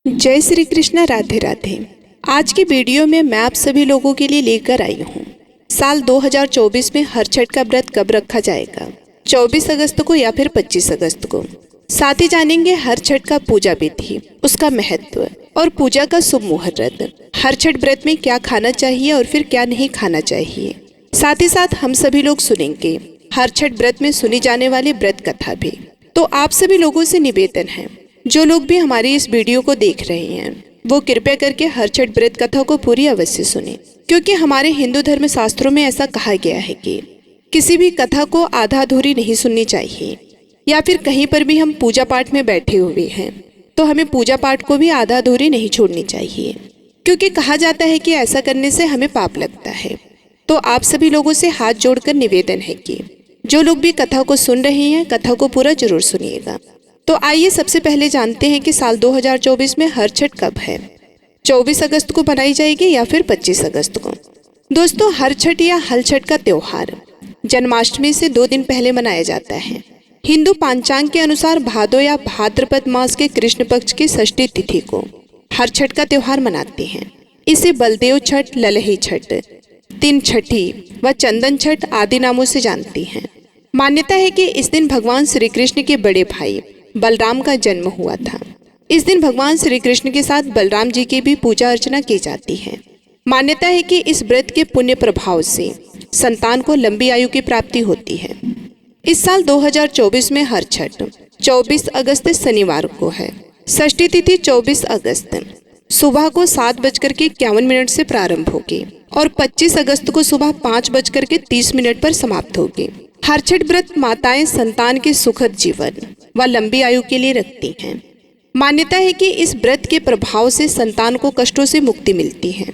जय श्री कृष्ण, राधे राधे। आज की वीडियो में मैं आप सभी लोगों के लिए लेकर आई हूँ साल 2024 में हर छठ का व्रत कब रखा जाएगा, 24 अगस्त को या फिर 25 अगस्त को। साथ ही जानेंगे हर छठ का पूजा विधि, उसका महत्व और पूजा का शुभ मुहूर्त, हर छठ व्रत में क्या खाना चाहिए और फिर क्या नहीं खाना चाहिए। साथ ही साथ हम सभी लोग सुनेंगे हर छठ व्रत में सुनी जाने वाली व्रत कथा भी। तो आप सभी लोगों से निवेदन है, जो लोग भी हमारी इस वीडियो को देख रहे हैं वो कृपया करके हर छठ व्रत कथा को पूरी अवश्य सुने, क्योंकि हमारे हिंदू धर्म शास्त्रों में ऐसा कहा गया है कि किसी भी कथा को आधा अधूरी नहीं सुननी चाहिए। या फिर कहीं पर भी हम पूजा पाठ में बैठे हुए हैं तो हमें पूजा पाठ को भी आधा अधूरी नहीं छोड़नी चाहिए, क्योंकि कहा जाता है कि ऐसा करने से हमें पाप लगता है। तो आप सभी लोगों से हाथ जोड़कर निवेदन है कि जो लोग भी कथा को सुन रहे हैं कथा को पूरा जरूर सुनिएगा। तो आइए सबसे पहले जानते हैं कि साल 2024 में हर छठ कब है, 24 अगस्त को मनाई जाएगी या फिर 25 अगस्त को। दोस्तों, हर छठ या हल छठ का त्योहार जन्माष्टमी से 2 दिन पहले मनाया जाता है। हिंदू पंचांग के अनुसार भादो या भाद्रपद मास के कृष्ण पक्ष की षष्ठी तिथि को हर छठ का त्योहार मनाते हैं। इसे बलदेव छठ, ललही छठ, तीन छठी व चंदन छठ आदि नामों से जानती हैं। मान्यता है कि इस दिन भगवान श्री कृष्ण के बड़े भाई बलराम का जन्म हुआ था। इस दिन भगवान श्री कृष्ण के साथ बलराम जी की भी पूजा अर्चना की जाती है। मान्यता है कि इस व्रत के पुण्य प्रभाव से संतान को लंबी आयु की प्राप्ति होती है। इस साल 2024 में हर छठ 24 अगस्त शनिवार को है। षष्ठी तिथि 24 अगस्त सुबह को 7:51 से प्रारंभ होगी और 25 अगस्त को सुबह 5:30 पर समाप्त होगी। हर छठ व्रत माताएं संतान के सुखद जीवन व लंबी आयु के लिए रखती हैं। मान्यता है कि इस व्रत के प्रभाव से संतान को कष्टों से मुक्ति मिलती है।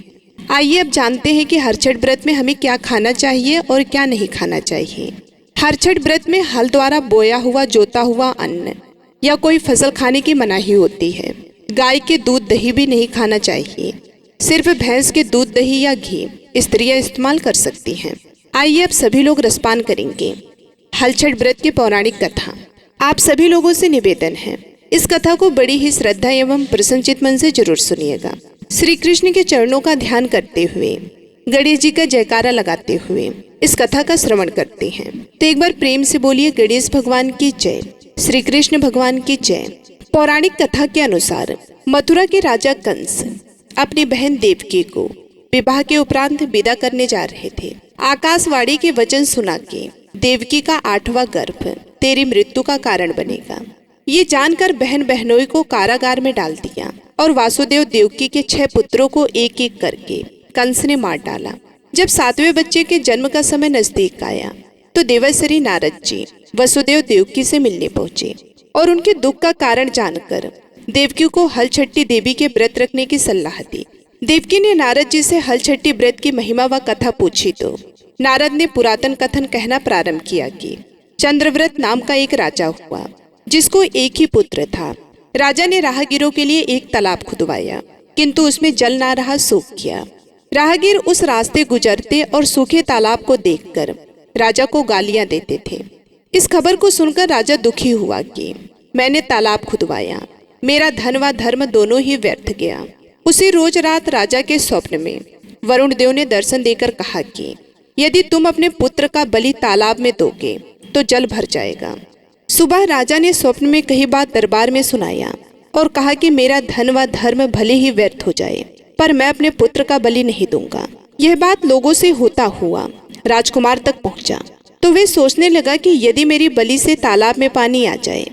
आइए अब जानते हैं कि हर छठ व्रत में हमें क्या खाना चाहिए और क्या नहीं खाना चाहिए। हर छठ व्रत में हल द्वारा बोया हुआ जोता हुआ अन्न या कोई फसल खाने की मनाही होती है। गाय के दूध दही भी नहीं खाना चाहिए। सिर्फ भैंस के दूध दही या घी स्त्रियां इस्तेमाल कर सकती हैं। आइए अब सभी लोग रसपान करेंगे हल छठ व्रत की पौराणिक कथा। आप सभी लोगों से निवेदन है, इस कथा को बड़ी ही श्रद्धा एवं प्रसन्नचित मन से जरूर सुनिएगा। श्री कृष्ण के चरणों का ध्यान करते हुए, गणेश जी का जयकारा लगाते हुए इस कथा का श्रवण करते हैं। तो एक बार प्रेम से बोलिए गणेश भगवान की जय, श्री कृष्ण भगवान की जय। पौराणिक कथा के अनुसार मथुरा के राजा कंस अपनी बहन देवकी को विवाह के उपरांत विदा करने जा रहे थे। आकाशवाणी के वचन सुना के देवकी का 8वां गर्भ तेरी मृत्यु का कारण बनेगा, ये जानकर बहन बहनोई को कारागार में डाल दिया और वासुदेव देवकी के 6 पुत्रों को एक एक करके कंस ने मार डाला। जब 7वें बच्चे के जन्म का समय नजदीक आया तो देवर्षि नारद जी वसुदेव देवकी से मिलने पहुंचे और उनके दुख का कारण जानकर देवकी को हल छठी देवी के व्रत रखने की सलाह दी। देवकी ने नारद जी से हल छठी व्रत की महिमा व कथा पूछी तो नारद ने पुरातन कथन कहना प्रारंभ किया कि चंद्रव्रत नाम का एक राजा हुआ, जिसको एक ही पुत्र था। राजा ने राहगीरों के लिए एक तालाब खुदवाया, किंतु उसमें जल ना रहा, सूख गया। राहगीर उस रास्ते गुजरते और सूखे तालाब को देखकर राजा को गालियां देते थे। इस खबर को सुनकर राजा दुखी हुआ कि मैंने तालाब खुदवाया, मेरा धन व धर्म दोनों ही व्यर्थ गया। उसी रोज रात राजा के स्वप्न में वरुण देव ने दर्शन देकर कहा कि यदि तुम अपने पुत्र का बलि तालाब में दोगे तो जल भर जाएगा। सुबह राजा ने स्वप्न में कही बात दरबार में सुनाया और कहा कि मेरा धन व धर्म भले ही व्यर्थ हो जाए, पर मैं अपने पुत्र का बलि नहीं दूंगा। यह बात लोगों से होता हुआ राजकुमार तक पहुंचा तो वे सोचने लगा कि यदि मेरी बलि से तालाब में पानी आ जाए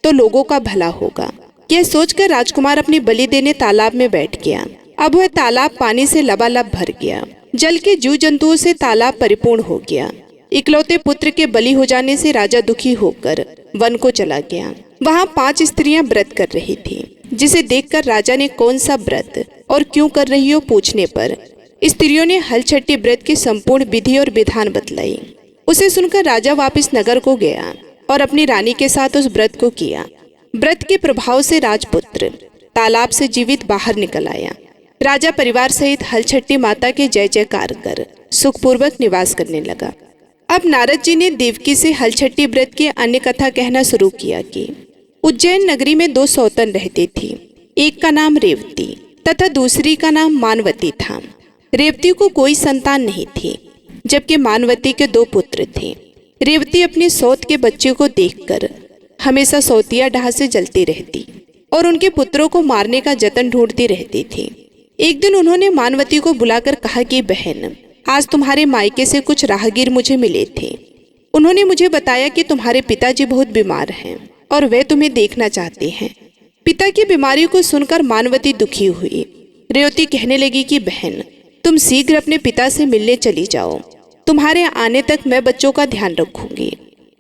तो लोगों का भला होगा। यह सोचकर राजकुमार अपनी बलि देने तालाब में बैठ गया। अब वह तालाब पानी से लबालब भर गया। जल के जीव जंतुओं से तालाब परिपूर्ण हो गया। इकलौते पुत्र के बलि हो जाने से राजा दुखी होकर वन को चला गया। वहाँ 5 स्त्रियां व्रत कर रही थी, जिसे देखकर राजा ने कौन सा व्रत और क्यों कर रही हो पूछने पर स्त्रियों ने हल छठी व्रत की संपूर्ण विधि और विधान बतलाई। उसे सुनकर राजा वापस नगर को गया और अपनी रानी के साथ उस व्रत को किया। व्रत के प्रभाव से राजपुत्र तालाब से जीवित बाहर निकल आया। राजा परिवार सहित हल छठी माता के जय जयकार कर सुखपूर्वक निवास करने लगा। अब नारद जी ने देवकी से हल छठी व्रत की अन्य कथा कहना शुरू किया कि उज्जैन नगरी में 2 सौतन रहती थी। एक का नाम रेवती तथा दूसरी का नाम मानवती था। रेवती को कोई संतान नहीं थी, जबकि मानवती के 2 पुत्र थे। रेवती अपने सौत के बच्चे को देखकर हमेशा सौतिया डाह से जलती रहती और उनके पुत्रों को मारने का जतन ढूंढती रहती थी। एक दिन उन्होंने मानवती को बुलाकर कहा कि बहन, आज तुम्हारे मायके से कुछ राहगीर मुझे मिले थे। उन्होंने मुझे बताया कि तुम्हारे पिताजी बहुत बीमार हैं और वे तुम्हें देखना चाहते हैं। पिता की बीमारी को सुनकर मानवती दुखी हुई। रेवती कहने लगी कि बहन, तुम शीघ्र अपने पिता से मिलने चली जाओ। तुम्हारे आने तक मैं बच्चों का ध्यान रखूंगी।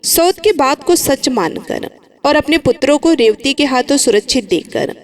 सौत की बात को सच मानकर और अपने पुत्रों को रेवती के हाथों सुरक्षित देकर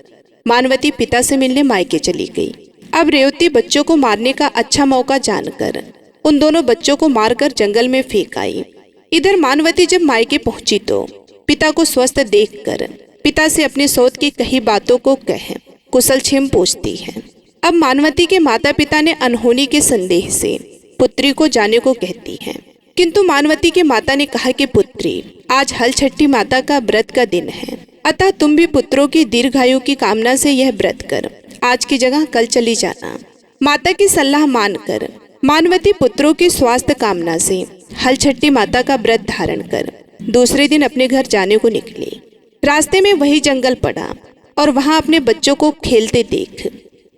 मानवती पिता से मिलने मायके चली गई। अब रेवती बच्चों को मारने का अच्छा मौका जानकर उन दोनों बच्चों को मारकर जंगल में फेंक आई। इधर मानवती जब मायके पहुंची तो पिता को स्वस्थ देखकर पिता से अपने सौत की कही बातों को कह कुशलक्षेम पूछती है। अब मानवती के माता पिता ने अनहोनी के संदेह से पुत्री को जाने को कहती हैं, किंतु मानवती के माता ने कहा कि पुत्री, आज हलछठी माता का व्रत का दिन है, अतः तुम भी पुत्रों की दीर्घायु की कामना से यह व्रत कर आज की जगह कल चली जाना। माता की सलाह मानकर मानवती पुत्रों की स्वास्थ्य कामना से हलछठी माता का व्रत धारण कर दूसरे दिन अपने घर जाने को निकली। रास्ते में वही जंगल पड़ा और वहां अपने बच्चों को खेलते देख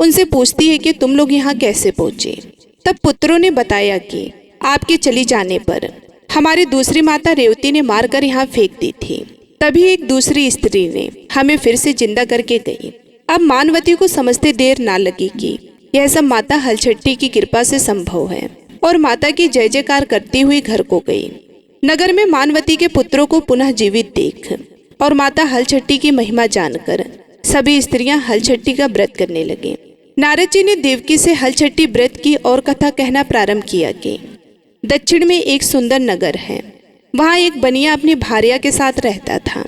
उनसे पूछती है कि तुम लोग यहाँ कैसे पहुंचे। तब पुत्रों ने बताया कि आपके चली जाने पर हमारी दूसरी माता रेवती ने मारकर यहाँ फेंक दी थी। तभी एक दूसरी स्त्री ने हमें फिर से जिंदा करके गई। अब मानवती को समझते देर ना लगी कि यह सब माता हलछठी की कृपा से संभव है और माता की जय जयकार करती हुई घर को गई। नगर में मानवती के पुत्रों को पुनः जीवित देख और माता हलछठी की महिमा जानकर सभी स्त्रियां हलछठी का व्रत करने लगी। नारद जी ने देवकी से हलछठी व्रत की और कथा कहना प्रारंभ किया कि दक्षिण में एक सुंदर नगर है। वहाँ एक बनिया अपनी भार्या के साथ रहता था।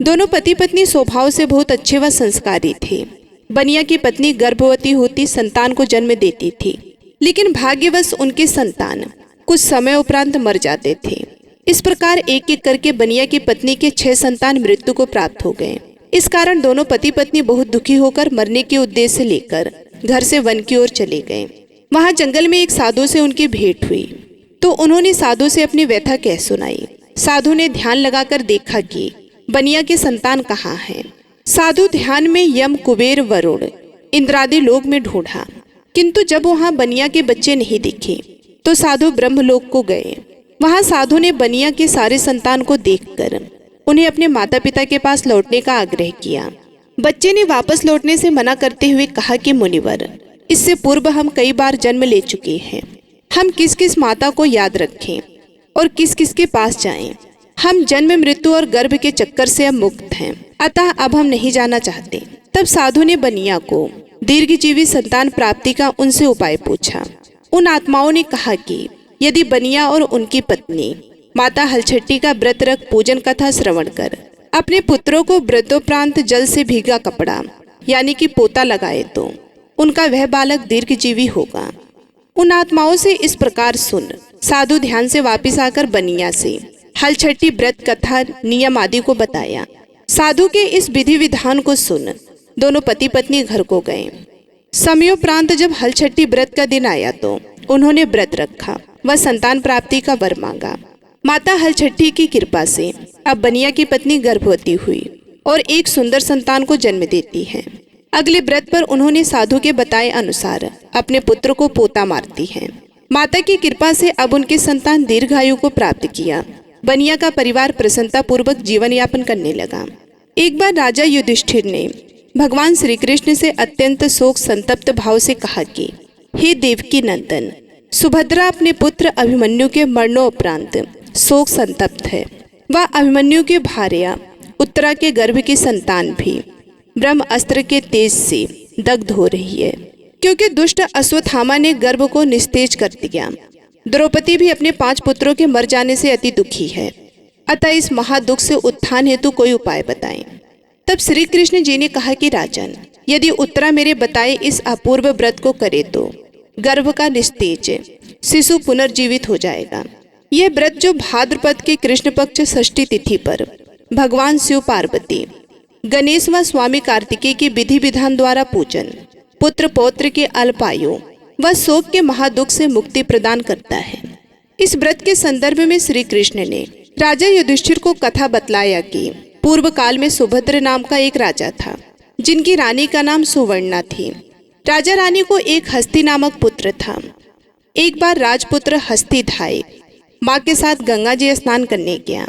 दोनों पति पत्नी स्वभाव से बहुत अच्छे व संस्कारी थे। बनिया की पत्नी गर्भवती होती संतान को जन्म देती थी, लेकिन भाग्यवश उनके संतान कुछ समय उपरांत मर जाते थे। इस प्रकार एक एक करके बनिया की पत्नी के 6 संतान मृत्यु को प्राप्त हो गए। इस कारण दोनों पति पत्नी बहुत दुखी होकर मरने के उद्देश्य लेकर घर से वन की ओर चले गए। वहां जंगल में एक साधु से उनकी भेंट हुई तो उन्होंने साधु से अपनी व्यथा कह सुनाई। साधु ने ध्यान लगाकर देखा कि बनिया के संतान कहाँ हैं। साधु ध्यान में यम, कुबेर, वरुण, इंद्रादि लोक में ढूंढा, किंतु जब वहां बनिया के बच्चे नहीं दिखे तो साधु ब्रह्मलोक को गए। वहां साधु ने बनिया के सारे संतान को देखकर उन्हें अपने माता पिता के पास लौटने का आग्रह किया। बच्चे ने वापस लौटने से मना करते हुए कहा कि मुनिवर, इससे पूर्व हम कई बार जन्म ले चुके हैं। हम किस किस माता को याद रखें और किस किस के पास जाएं। हम जन्म, मृत्यु और गर्भ के चक्कर से अब मुक्त हैं, अतः अब हम नहीं जाना चाहते। तब साधु ने बनिया को दीर्घजीवी संतान प्राप्ति का उनसे उपाय पूछा। उन आत्माओं ने कहा कि यदि बनिया और उनकी पत्नी माता हलछठी का व्रत रख पूजन कथा श्रवण कर अपने पुत्रों को व्रतोपरांत जल से भीगा कपड़ा यानी कि पोता लगाए तो उनका वह बालक दीर्घजीवी होगा। उन आत्माओं से इस प्रकार सुन साधु ध्यान से वापस आकर बनिया से हलछठी व्रत कथा नियम आदि को बताया। साधु के इस विधि विधान को सुन दोनों पति पत्नी घर को गए। समयोपरांत जब हलछठी व्रत का दिन आया तो उन्होंने व्रत रखा व संतान प्राप्ति का वर मांगा। माता हलछठी की कृपा से अब बनिया की पत्नी गर्भवती हुई और एक सुंदर संतान को जन्म देती है। अगले व्रत पर उन्होंने साधु के बताए अनुसार अपने पुत्र को पोता मारती हैं। माता की कृपा से अब उनके संतान दीर्घायु को प्राप्त किया। बनिया का परिवार प्रसन्नता पूर्वक जीवन यापन करने लगा। एक बार राजा युधिष्ठिर ने भगवान श्री कृष्ण से अत्यंत शोक संतप्त भाव से कहा कि हे देवकी नंदन, सुभद्रा अपने पुत्र अभिमन्यु के मरणोपरांत शोक संतप्त है। वह अभिमन्यु की भार्या उत्तरा के गर्भ की संतान भी ब्रह्म अस्त्र के तेज से दग्ध हो रही है, क्योंकि दुष्ट अश्वत्थामा ने गर्भ को निस्तेज कर दिया। द्रौपदी भी अपने 5 पुत्रों के मर जाने से अति दुखी है, अतः इस महादुख से उत्थान हेतु कोई उपाय बताएं। तब श्री कृष्ण जी ने कहा कि राजन, यदि उत्तरा मेरे बताए इस अपूर्व व्रत को करे तो गर्भ का निस्तेज शिशु पुनर्जीवित हो जाएगा। यह व्रत जो भाद्रपद के कृष्ण पक्ष षष्ठी तिथि पर भगवान शिव पार्वती गणेश व स्वामी कार्तिकेय के विधि विधान द्वारा पूजन पुत्र पौत्र के अल्पायु व शोक के महादुख से मुक्ति प्रदान करता है। इस व्रत के संदर्भ में श्री कृष्ण ने राजा युधिष्ठिर को कथा बतलाया कि पूर्व काल में सुभद्र नाम का एक राजा था, जिनकी रानी का नाम सुवर्णा थी। राजा रानी को एक हस्ती नामक पुत्र था। एक बार राजपुत्र हस्तिधाय माँ के साथ गंगा जी स्नान करने गया।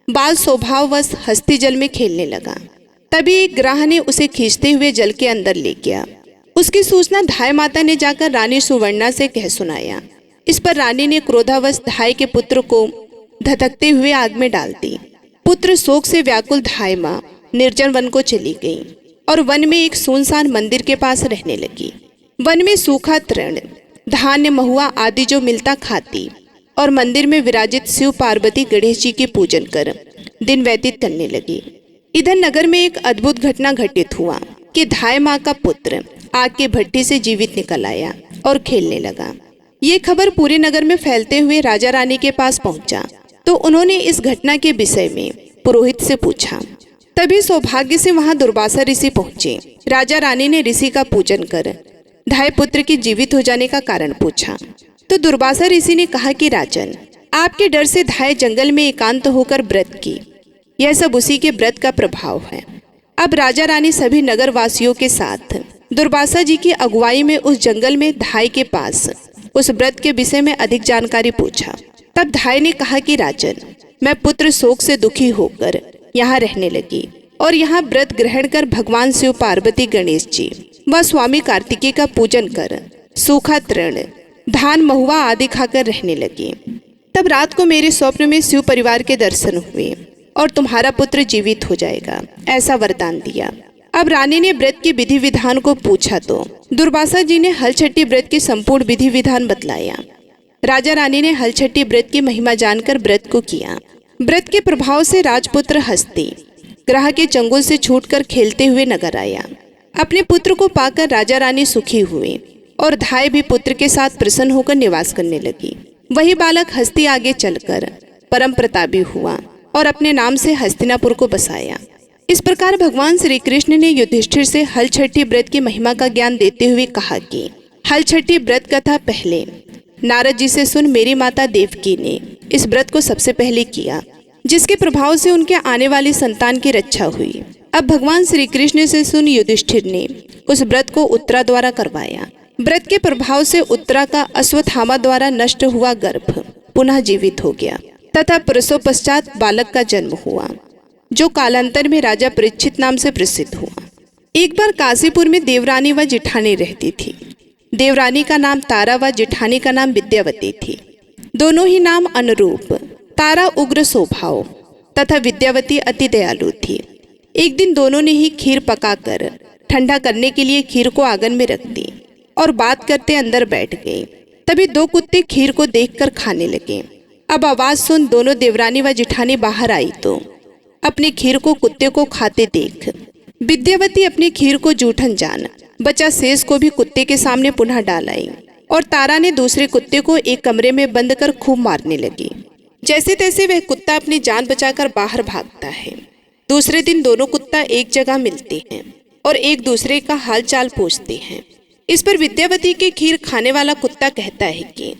बाल स्वभाववश हस्ती जल में खेलने लगा। तभी एक ग्राह ने उसे खींचते हुए जल के अंदर ले गया। उसकी सूचना धाय माता ने जाकर रानी सुवर्णा से कह सुनाया। इस पर रानी ने क्रोधावश धाय के पुत्र को धधकते हुए आग में डाल दी। पुत्र शोक से व्याकुल धाय माँ निर्जन वन को चली गई और वन में एक सुनसान मंदिर के पास रहने लगी। वन में सूखा तृण, धान्य, महुआ आदि जो मिलता खाती और मंदिर में विराजित शिव पार्वती गणेश जी की पूजन कर दिन व्यतीत करने लगी। इधर नगर में एक अद्भुत घटना घटित हुआ कि धाय माँ का पुत्र आग की भट्टी से जीवित निकल आया और खेलने लगा। ये खबर पूरे नगर में फैलते हुए राजा रानी के पास पहुंचा तो उन्होंने इस घटना के विषय में पुरोहित से पूछा। तभी सौभाग्य से वहां दुर्वासा ऋषि पहुंचे। राजा रानी ने ऋषि का पूजन कर धाय पुत्र के जीवित हो जाने का कारण पूछा तो दुर्वासा ऋषि ने कहा कि राजन, आपके डर से धाय जंगल में एकांत होकर व्रत की। यह सब उसी के व्रत का प्रभाव है। अब राजा रानी सभी नगर वासियों के साथ दुर्वासा जी की अगुवाई में उस जंगल में धाय के पास उस व्रत के विषय में अधिक जानकारी पूछा। तब धाय ने कहा कि राजन, मैं पुत्र शोक से दुखी होकर यहाँ रहने लगी और यहाँ व्रत ग्रहण कर भगवान शिव पार्वती गणेश जी व स्वामी कार्तिकेय का पूजन कर सूखा तृण, धान, महुआ आदि खाकर रहने लगी। तब रात को मेरे स्वप्न में शिव परिवार के दर्शन हुए और तुम्हारा पुत्र जीवित हो जाएगा, ऐसा वरदान दिया। अब रानी ने व्रत के विधि विधान को पूछा तो दुर्वासा जी ने हलछठी व्रत के संपूर्ण विधि विधान बतलाया। राजा रानी ने हलछठी व्रत की महिमा जानकर व्रत को किया। व्रत के प्रभाव से राजपुत्र हस्ती ग्रह के चंगुल से छूटकर खेलते हुए नगर आया। अपने पुत्र को पाकर राजा रानी सुखी हुए और धाय भी पुत्र के साथ प्रसन्न होकर निवास करने लगी। वही बालक हस्ती आगे चलकर परम प्रतापी हुआ और अपने नाम से हस्तिनापुर को बसाया। इस प्रकार भगवान श्री कृष्ण ने युधिष्ठिर से हलछठी व्रत की महिमा का ज्ञान देते हुए कहा कि हलछठी व्रत कथा पहले नारद जी से सुन मेरी माता देवकी ने इस व्रत को सबसे पहले किया, जिसके प्रभाव से उनके आने वाली संतान की रक्षा हुई। अब भगवान श्री कृष्ण से सुन युधिष्ठिर ने उस व्रत को उत्तरा द्वारा करवाया। व्रत के प्रभाव से उत्तरा का अश्वत्थामा द्वारा नष्ट हुआ गर्भ पुनः जीवित हो गया तथा प्रसव पश्चात बालक का जन्म हुआ, जो कालांतर में राजा परीक्षित नाम से प्रसिद्ध हुआ। एक बार काशीपुर में देवरानी व जिठानी रहती थी। देवरानी का नाम तारा व जिठानी का नाम विद्यावती थी। दोनों ही नाम अनुरूप। तारा उग्र स्वभाव तथा विद्यावती अति दयालु थी। एक दिन दोनों ने ही खीर पकाकर ठंडा करने के लिए खीर को आंगन में रख दी और बात करते अंदर बैठ गए। तभी दो कुत्ते खीर को देखकर खाने लगे। अब आवाज सुन दोनों देवरानी व जिठानी बाहर आई तो अपनी खीर को कुत्ते को खाते देख विद्यावती अपनी खीर को जूठन जान बचा शेष को भी कुत्ते के सामने पुनः डाल आई और तारा ने दूसरे कुत्ते को एक कमरे में बंद कर खूब मारने लगी। जैसे तैसे वह कुत्ता अपनी जान बचाकर बाहर भागता है। दूसरे दिन दोनों कुत्ता एक जगह मिलते हैं और एक दूसरे का हाल चाल पूछते हैं। इस पर विद्यावती की खीर खाने वाला कुत्ता कहता है कि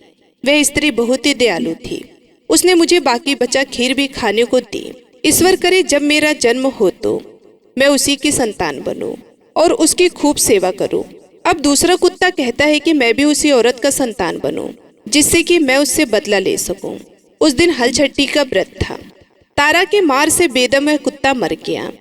वह स्त्री बहुत ही दयालु थी, उसने मुझे बाकी बचा खीर भी खाने को दी। ईश्वर करे जब मेरा जन्म हो तो मैं उसी की संतान बनूं और उसकी खूब सेवा करूं। अब दूसरा कुत्ता कहता है कि मैं भी उसी औरत का संतान बनूं, जिससे कि मैं उससे बदला ले सकूं। उस दिन हलछठी का व्रत था। तारा के मार से बेदम वह कुत्ता मर गया।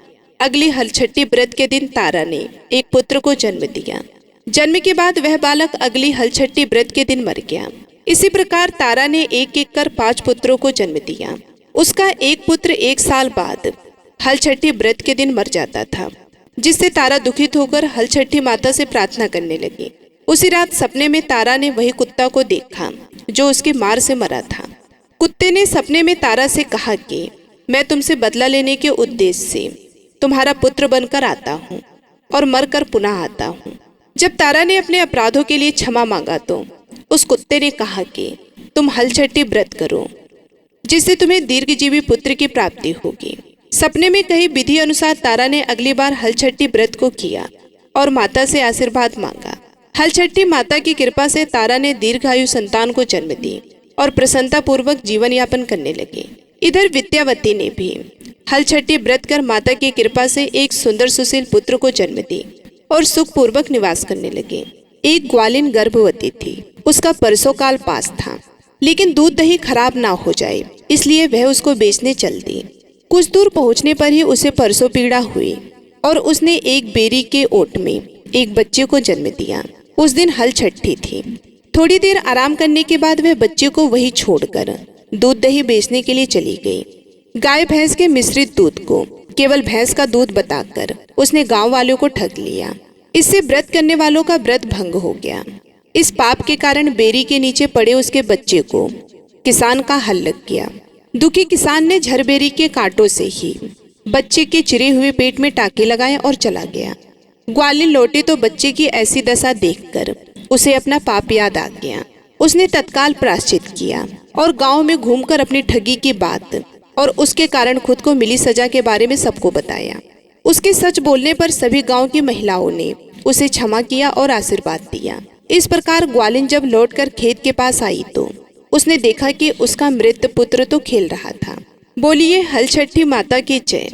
अगली हलछठी व्रत के दिन तारा ने एक पुत्र को जन्म दिया। जन्म के बाद वह बालक अगली हलछठी व्रत के दिन मर गया। इसी प्रकार तारा ने एक एक कर 5 पुत्रों को जन्म दिया। उसका एक पुत्र 1 साल बाद हलछठी व्रत के दिन मर जाता था, जिससे तारा दुखित होकर हलछठी माता से प्रार्थना करने लगी। उसी रात सपने में तारा ने वही कुत्ता को देखा जो उसकी मार से मरा था। कुत्ते ने सपने में तारा से कहा कि मैं तुमसे बदला लेने के उद्देश्य से तुम्हारा पुत्र बनकर आता हूँ और मरकर पुनः आता हूँ। जब तारा ने अपने अपराधों के लिए क्षमा मांगा तो उस कुत्ते ने कहा कि तुम हलछठी व्रत करो, जिससे तुम्हें दीर्घजीवी पुत्र की प्राप्ति होगी। सपने में कही विधि अनुसार तारा ने अगली बार हलछट्टी व्रत को किया और माता से आशीर्वाद मांगा। हलछट्टी माता की कृपा से तारा ने दीर्घायु संतान को जन्म दी और प्रसन्नता पूर्वक जीवन यापन करने लगे। इधर विद्यावती ने भी हलछट्टी व्रत कर माता की कृपा से एक सुंदर सुशील पुत्र को जन्म दी और सुख पूर्वक निवास करने लगे। एक ग्वालिन गर्भवती थी। उसका परसों काल पास था, लेकिन दूध दही खराब ना हो जाए इसलिए वह उसको बेचने चल दी। कुछ दूर पहुंचने पर ही उसे परसों पीड़ा हुई और उसने एक बेरी के ओट में एक बच्चे को जन्म दिया। उस दिन हलछट्टी थी। थोड़ी देर आराम करने के बाद वह बच्चे को वहीं छोड़कर दूध दही बेचने के लिए चली गई। गाय भैंस के मिश्रित दूध को केवल भैंस का दूध बताकर उसने गांव वालों को ठग लिया। इससे व्रत करने वालों का व्रत भंग हो गया। इस पाप के कारण बेरी के नीचे पड़े उसके बच्चे को किसान का हल लग गया। दुखी किसान ने झरबेरी के कांटों से ही बच्चे के चिरे हुए पेट में टाके लगाए और चला गया। ग्वालिन लौटे तो बच्चे की ऐसी दशा देखकर उसे अपना पाप याद आ गया। उसने तत्काल प्रायश्चित किया और गांव में घूमकर अपनी ठगी की बात और उसके कारण खुद को मिली सजा के बारे में सबको बताया। उसके सच बोलने पर सभी गांव की महिलाओं ने उसे क्षमा किया और आशीर्वाद दिया। इस प्रकार ग्वालिन जब लौटकर खेत के पास आई तो उसने देखा कि उसका मृत पुत्र तो खेल रहा था। बोलिए हलछट्टी माता की जय।